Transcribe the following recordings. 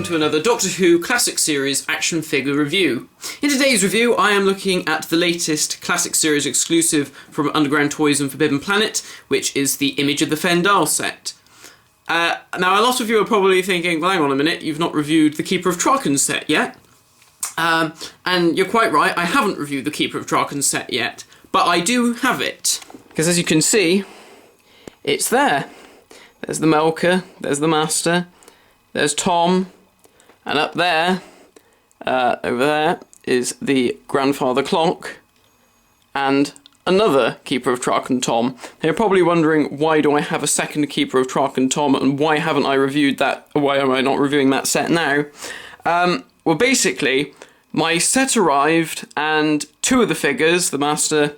welcome to another Doctor Who Classic Series action figure review. In today's review I am looking at the latest Classic Series exclusive from Underground Toys and Forbidden Planet, which is the Image of the Fendahl set. Now a lot of you are probably thinking, well hang on a minute, you've not reviewed the Keeper of Traken set yet. And you're quite right, I haven't reviewed the Keeper of Traken set yet, but I do have it. Because as you can see, it's there. There's the Melker, there's the Master, there's Tom, and up there, over there, is the Grandfather Clock, and another Keeper of Traken Tom. You're probably wondering, why do I have a second Keeper of Traken Tom, and why haven't I reviewed that, why am I not reviewing that set now? Well basically, my set arrived, and two of the figures, the Master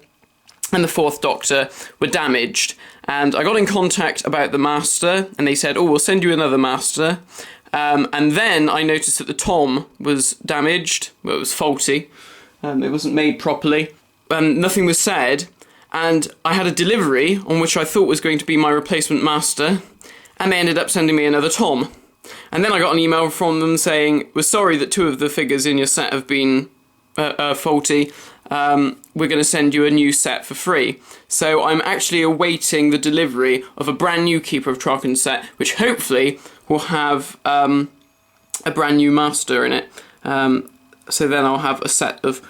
and the Fourth Doctor, were damaged. And I got in contact about the Master, and they said, oh, we'll send you another Master. And then I noticed that the Tom was damaged, well, it was faulty, it wasn't made properly, and nothing was said. And I had a delivery on which I thought was going to be my replacement Master, and they ended up sending me another Tom. And then I got an email from them saying, we're sorry that two of the figures in your set have been faulty, we're going to send you a new set for free. So I'm actually awaiting the delivery of a brand new Keeper of Traken set, which hopefully will have a brand new Master in it. So then I'll have a set of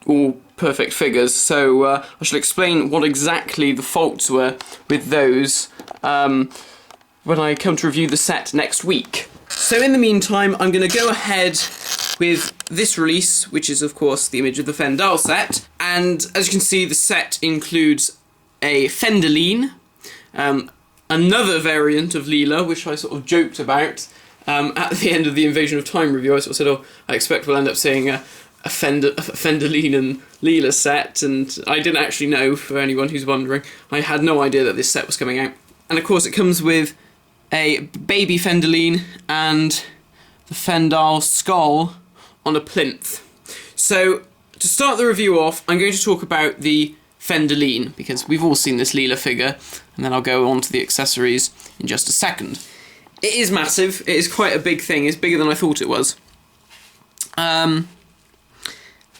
all perfect figures. So I shall explain what exactly the faults were with those when I come to review the set next week. So in the meantime, I'm going to go ahead with this release, which is of course the Image of the Fendahl set, and as you can see the set includes a Fendalien, another variant of Leela, which I sort of joked about at the end of the Invasion of Time review. I sort of said, oh, I expect we'll end up seeing a Fendalien and Leela set, and I didn't actually know, for anyone who's wondering. I had no idea that this set was coming out. And of course it comes with a baby Fendalien and the Fendahl skull on a plinth. So, to start the review off, I'm going to talk about the Fendalien, because we've all seen this Leela figure, and then I'll go on to the accessories in just a second. It is massive, it is quite a big thing, it's bigger than I thought it was.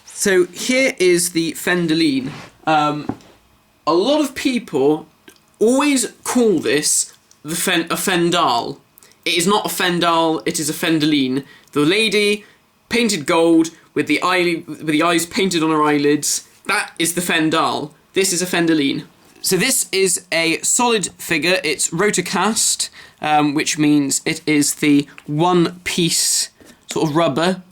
So here is the Fendalien. A lot of people always call this a Fendahl. It is not a Fendahl, it is a Fendalien. The lady, painted gold, with the eyes painted on her eyelids, that is the Fendahl. This is a Fendalien. So this is a solid figure, it's rotocast, which means it is the one-piece sort of rubber.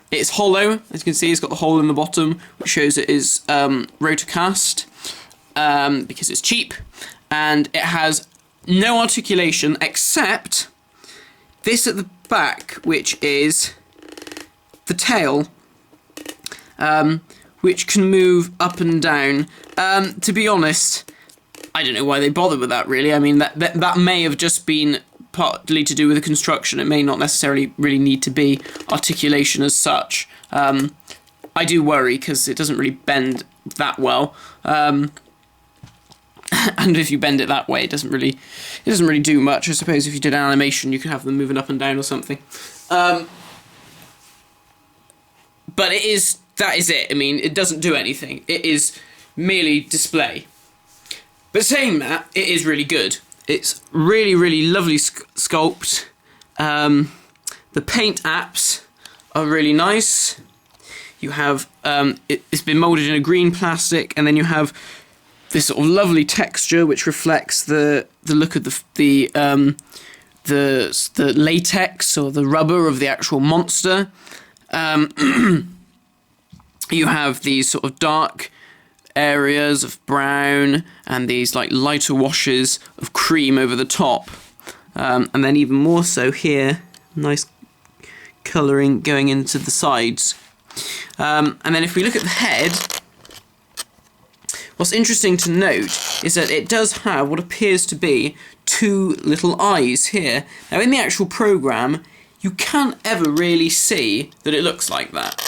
It's hollow, as you can see, it's got the hole in the bottom, which shows it is rotocast, because it's cheap, and it has no articulation except this at the back, which is the tail, which can move up and down. To be honest, I don't know why they bothered with that, really. I mean, that may have just been partly to do with the construction. It may not necessarily really need to be articulation as such. I do worry, because it doesn't really bend that well. And if you bend it that way, it doesn't really do much. I suppose if you did an animation, you could have them moving up and down or something. But that is it. I mean, it doesn't do anything. It is merely display. But saying that, it is really good. It's really, really lovely sculpt. The paint apps are really nice. You have it's been moulded in a green plastic, and then you have this sort of lovely texture which reflects the look of the latex or the rubber of the actual monster. You have these sort of dark areas of brown and these like lighter washes of cream over the top, and then even more so here, nice colouring going into the sides. And then if we look at the head, what's interesting to note is that it does have what appears to be two little eyes here. Now in the actual programme, you can't ever really see that it looks like that.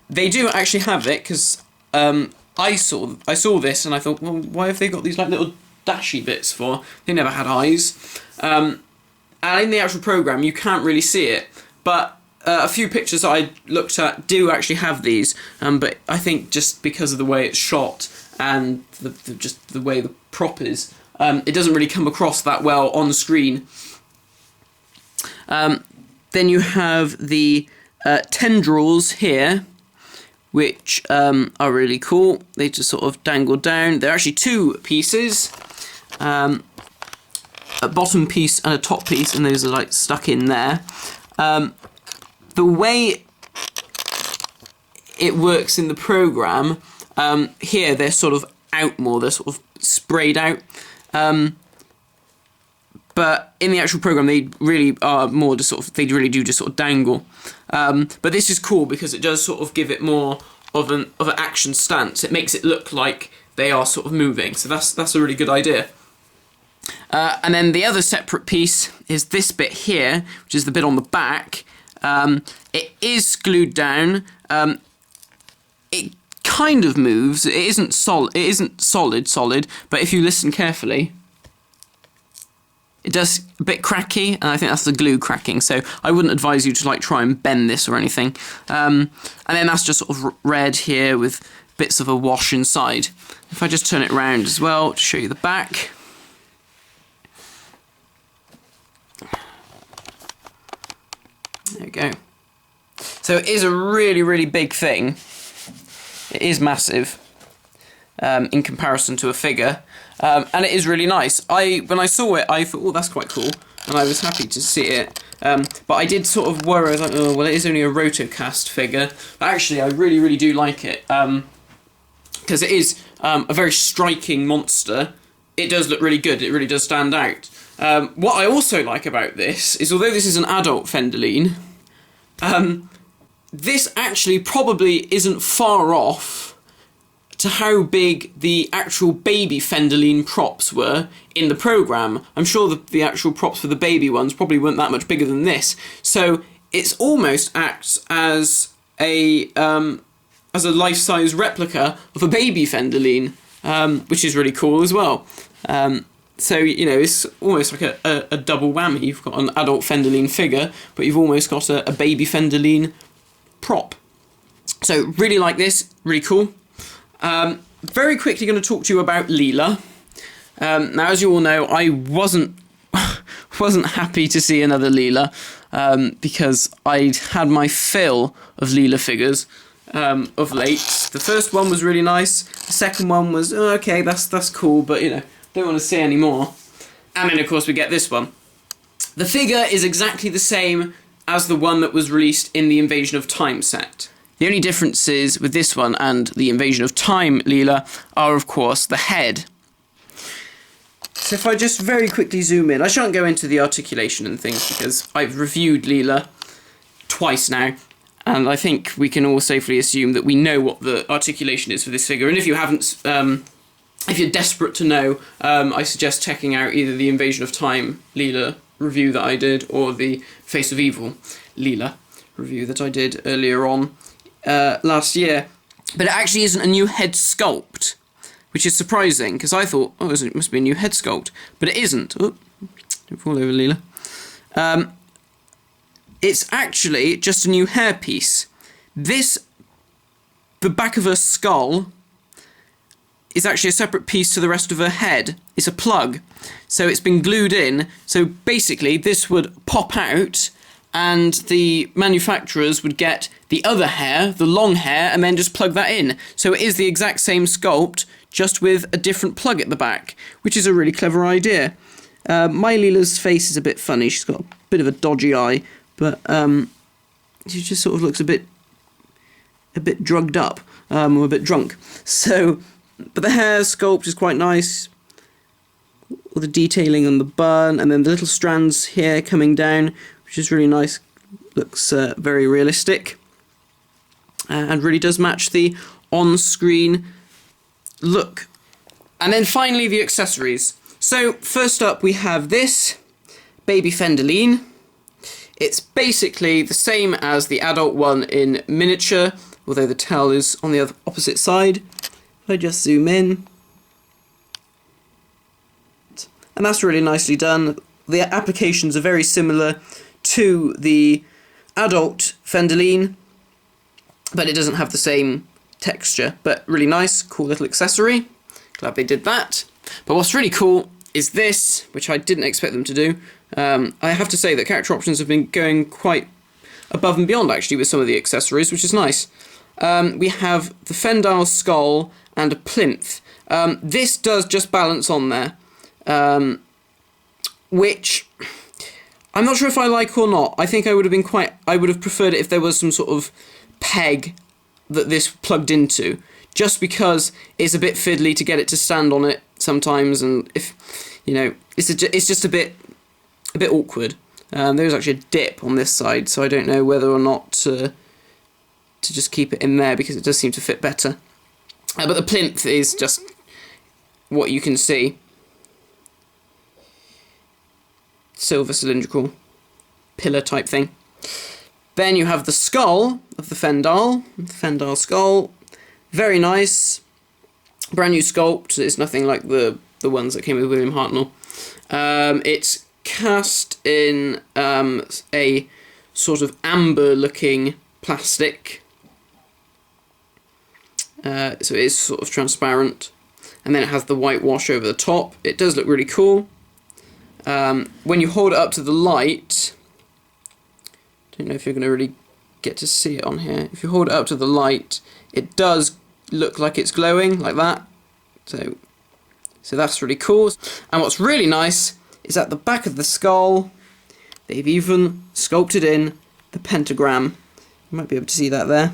They do actually have it, because I saw this and I thought, well, why have they got these like little dashy bits for? They never had eyes. and in the actual program you can't really see it, but a few pictures I looked at do actually have these, but I think just because of the way it's shot and just the way the prop is, it doesn't really come across that well on screen. Then you have the tendrils here, which are really cool. They just sort of dangle down. They're actually two pieces, a bottom piece and a top piece, and those are like stuck in there. The way it works in the program, here they're sort of out more, they're sort of sprayed out. But in the actual program, they really are more just sort of, they really do just sort of dangle. But this is cool because it does sort of give it more of an action stance. It makes it look like they are sort of moving. So that's a really good idea. And then the other separate piece is this bit here, which is the bit on the back. It is glued down. It kind of moves. It isn't solid. It isn't solid. But if you listen carefully, it does a bit cracky, and I think that's the glue cracking. So I wouldn't advise you to like try and bend this or anything. And then that's just sort of red here with bits of a wash inside. If I just turn it around as well to show you the back. There we go. So it is a really, really big thing. It is massive in comparison to a figure, and it is really nice. When I saw it, I thought, oh, that's quite cool, and I was happy to see it. But I did sort of worry, I was like, oh, well, it is only a rotocast figure. But actually, I really, really do like it, because it is a very striking monster. It does look really good. It really does stand out. What I also like about this is, although this is an adult Fendalien, this actually probably isn't far off to how big the actual baby Fendalien props were in the program. I'm sure the actual props for the baby ones probably weren't that much bigger than this. So it's almost acts as a life-size replica of a baby Fendalien, which is really cool as well. So, you know, it's almost like a double whammy. You've got an adult Fendalien figure, but you've almost got a baby Fendalien prop. So, really like this, really cool. Very quickly going to talk to you about Leela. Now, as you all know, I wasn't happy to see another Leela, because I'd had my fill of Leela figures of late. The first one was really nice. The second one was, oh, okay, that's cool, but, you know, don't want to see any more. And then, of course, we get this one. The figure is exactly the same as the one that was released in the Invasion of Time set. The only differences with this one and the Invasion of Time Leela are, of course, the head. So if I just very quickly zoom in, I shan't go into the articulation and things because I've reviewed Leela twice now, and I think we can all safely assume that we know what the articulation is for this figure. And if you haven't, if you're desperate to know, I suggest checking out either the Invasion of Time Leela review that I did or the Face of Evil Leela review that I did earlier on last year. But it actually isn't a new head sculpt, which is surprising, because I thought, oh, it must be a new head sculpt. But it isn't. Oh, don't fall over, Leela. It's actually just a new hairpiece. The back of her skull is actually a separate piece to the rest of her head. It's a plug. So it's been glued in. So basically this would pop out and the manufacturers would get the other hair, the long hair, and then just plug that in. So it is the exact same sculpt, just with a different plug at the back, which is a really clever idea. My Leela's face is a bit funny. She's got a bit of a dodgy eye, but she just sort of looks a bit drugged up, or a bit drunk. So, but the hair sculpt is quite nice. All the detailing on the bun, and then the little strands here coming down, which is really nice. Looks very realistic, and really does match the on-screen look. And then finally the accessories. So first up we have this baby Fendalien. It's basically the same as the adult one in miniature, although the tail is on the opposite side. If I just zoom in, and that's really nicely done. the applications are very similar to the adult Fendalien, but it doesn't have the same texture. But really nice, cool little accessory. Glad they did that. But what's really cool is this, which I didn't expect them to do. I have to say that Character Options have been going quite above and beyond, actually, with some of the accessories, which is nice. We have the Fendahl skull and a plinth. This does just balance on there, which I'm not sure if I like or not. I think I would have preferred it if there was some sort of peg that this plugged into, just because it's a bit fiddly to get it to stand on it sometimes, and if, you know, it's just a bit awkward. There's actually a dip on this side, so I don't know whether or not to just keep it in there, because it does seem to fit better. But the plinth is just what you can see. Silver cylindrical pillar type thing. Then you have the skull of the Fendahl skull. Very nice. Brand new sculpt. It's nothing like the ones that came with William Hartnell. It's cast in a sort of amber looking plastic. So it is sort of transparent. And then it has the white wash over the top. It does look really cool. When you hold it up to the light, don't know if you're going to really get to see it on here. If you hold it up to the light, it does look like it's glowing, like that. So that's really cool. And what's really nice is at the back of the skull, they've even sculpted in the pentagram. You might be able to see that there.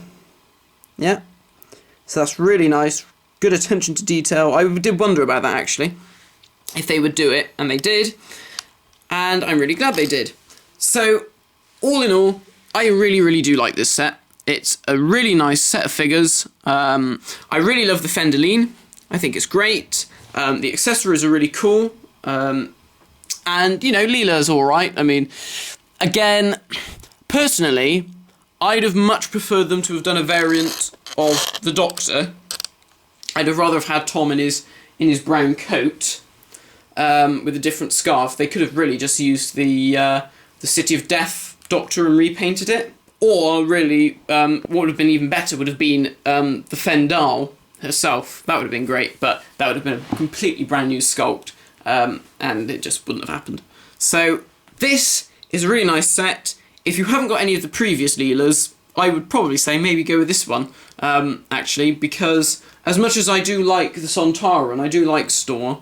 Yeah. So that's really nice. Good attention to detail. I did wonder about that, actually, if they would do it, and they did. And I'm really glad they did. So, all in all, I really, really do like this set. It's a really nice set of figures. I really love the Fendalien. I think it's great. The accessories are really cool. And, you know, Leela's alright. I mean, again, personally, I'd have much preferred them to have done a variant of the Doctor. I'd have rather have had Tom in his brown coat with a different scarf. They could have really just used the City of Death Doctor and repainted it. Or really, what would have been even better would have been the Fendahl herself. That would have been great, but that would have been a completely brand new sculpt, and it just wouldn't have happened. So this is a really nice set. If you haven't got any of the previous Leelas, I would probably say maybe go with this one, actually, because as much as I do like the Sontaran and I do like Storr,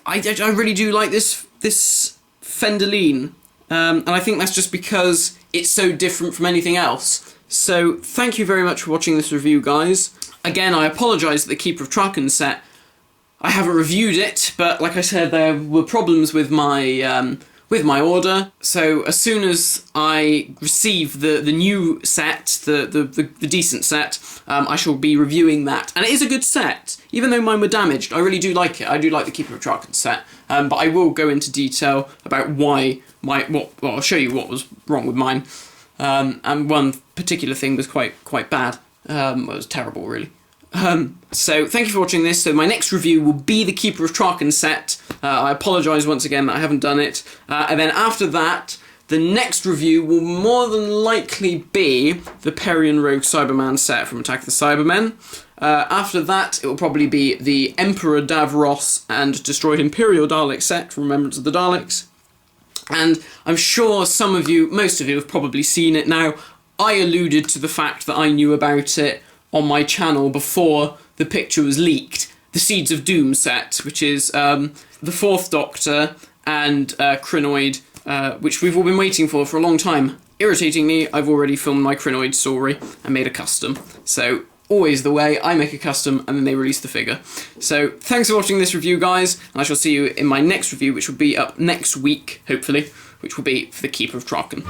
I really do like this Fendalien, and I think that's just because it's so different from anything else. So thank you very much for watching this review, guys. Again, I apologise that the Keeper of Traken set, I haven't reviewed it, but like I said, there were problems with my order. So as soon as I receive the new set, the decent set, I shall be reviewing that. And it is a good set, even though mine were damaged. I really do like it. I do like the Keeper of Traken set, but I will go into detail about why I'll show you what was wrong with mine. And one particular thing was quite bad. It was terrible, really. So thank you for watching this. So my next review will be the Keeper of Traken set. I apologise once again that I haven't done it. And then after that, the next review will more than likely be the Peri Rogue Cyberman set from Attack of the Cybermen. After that, it will probably be the Emperor Davros and Destroyed Imperial Dalek set from Remembrance of the Daleks. And I'm sure most of you have probably seen it now. I alluded to the fact that I knew about it on my channel before the picture was leaked. The Seeds of Doom set, which is the Fourth Doctor and Crinoid, which we've all been waiting for a long time. Irritatingly, I've already filmed my Crinoid story and made a custom. So, always the way, I make a custom and then they release the figure. So, thanks for watching this review, guys, and I shall see you in my next review, which will be up next week, hopefully, which will be for the Keeper of Traken.